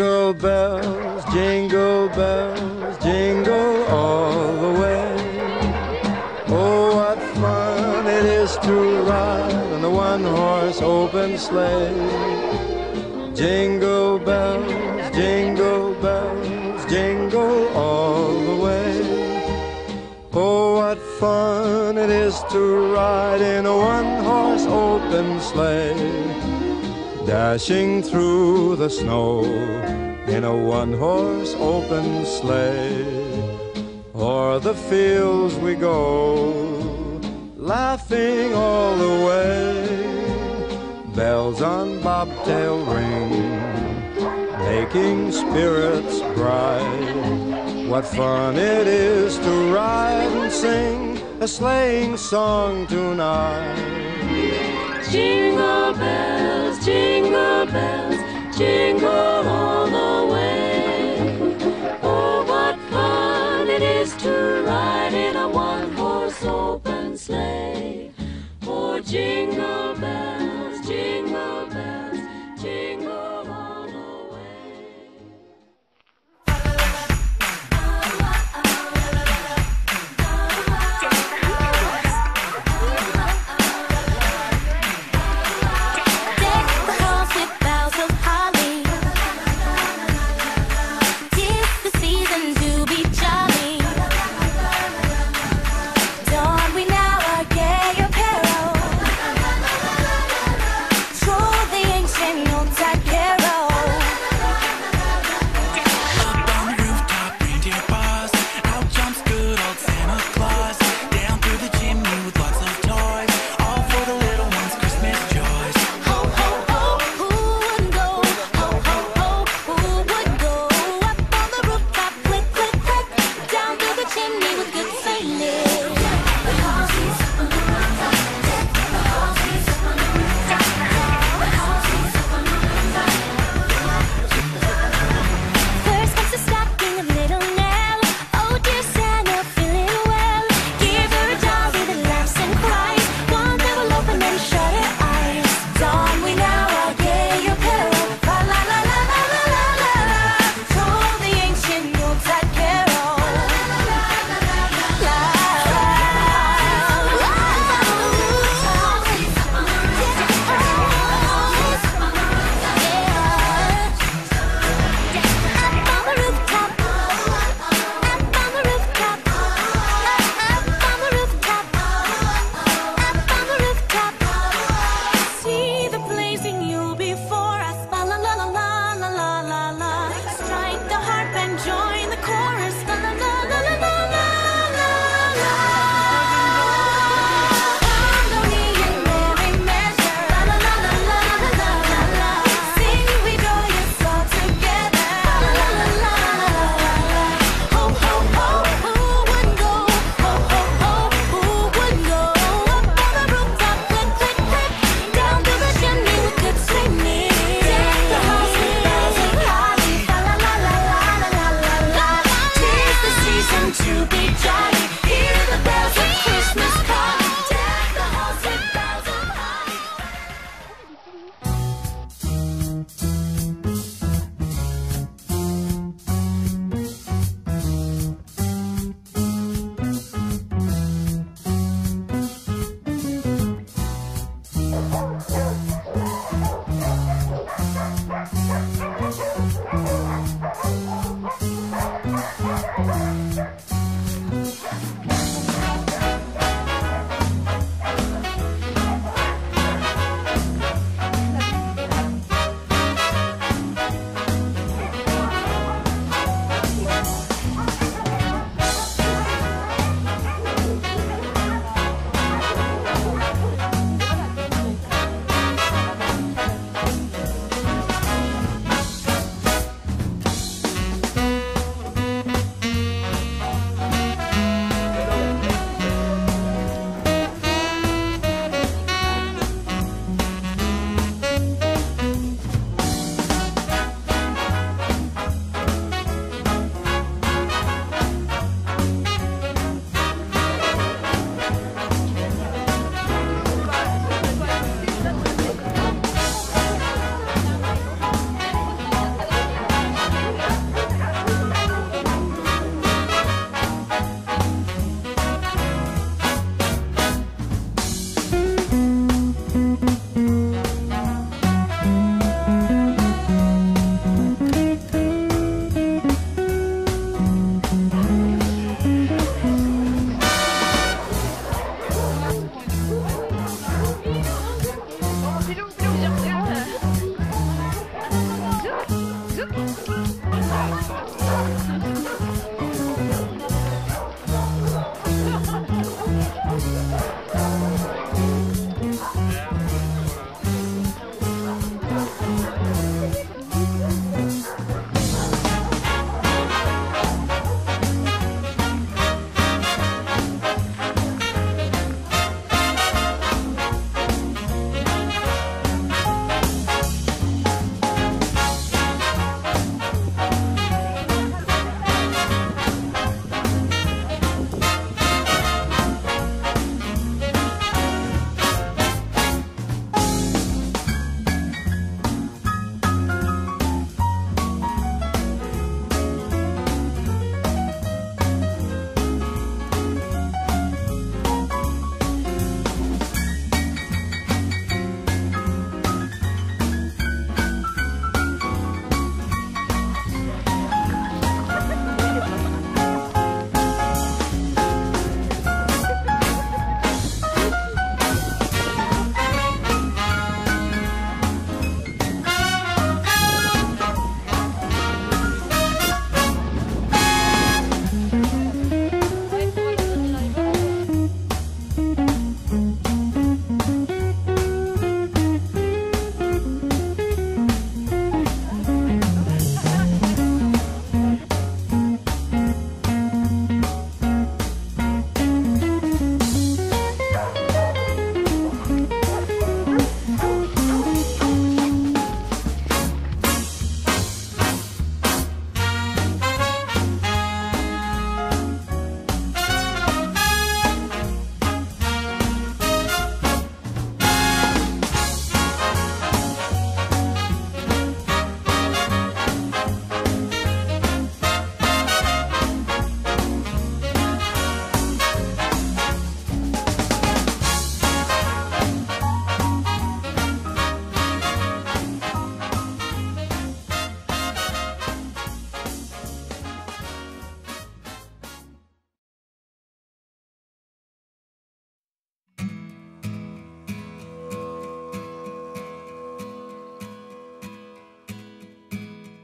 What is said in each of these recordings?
jingle bells, jingle all the way. Oh, what fun it is to ride in a one-horse open sleigh. Jingle bells, jingle all the way. Oh, what fun it is to ride in a one-horse open sleigh. Dashing through the snow in a one-horse open sleigh. O'er the fields we go, laughing all the way. Bells on bobtail ring, making spirits bright. What fun it is to ride and sing a sleighing song tonight. Jingle bells, jingle all the way. Oh, what fun it is to ride in a one-horse open sleigh. Oh, jingle bells, jingle all the way.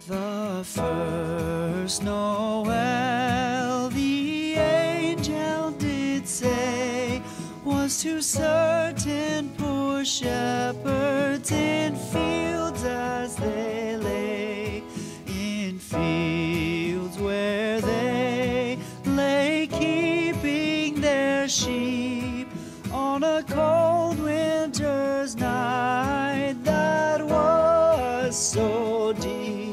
The first Noel, the angel did say, was to certain poor shepherds in fields as they lay, in fields where they lay keeping their sheep on a cold winter's night that was so deep.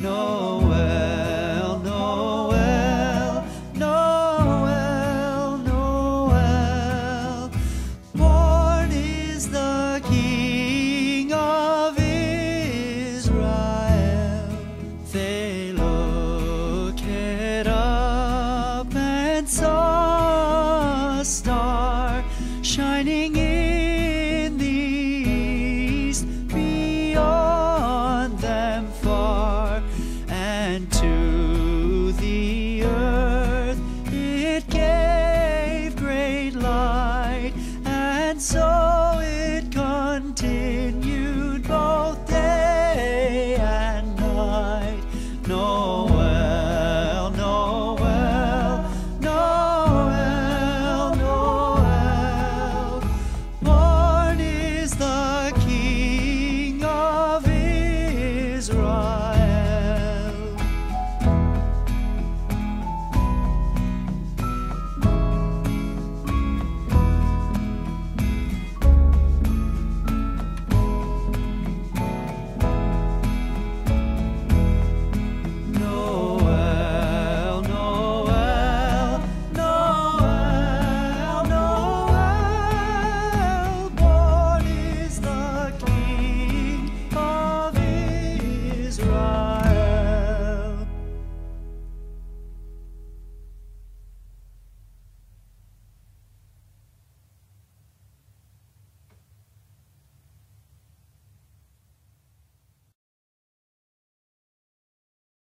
Noel, Noel, Noel, Noel, born is the King of Israel. They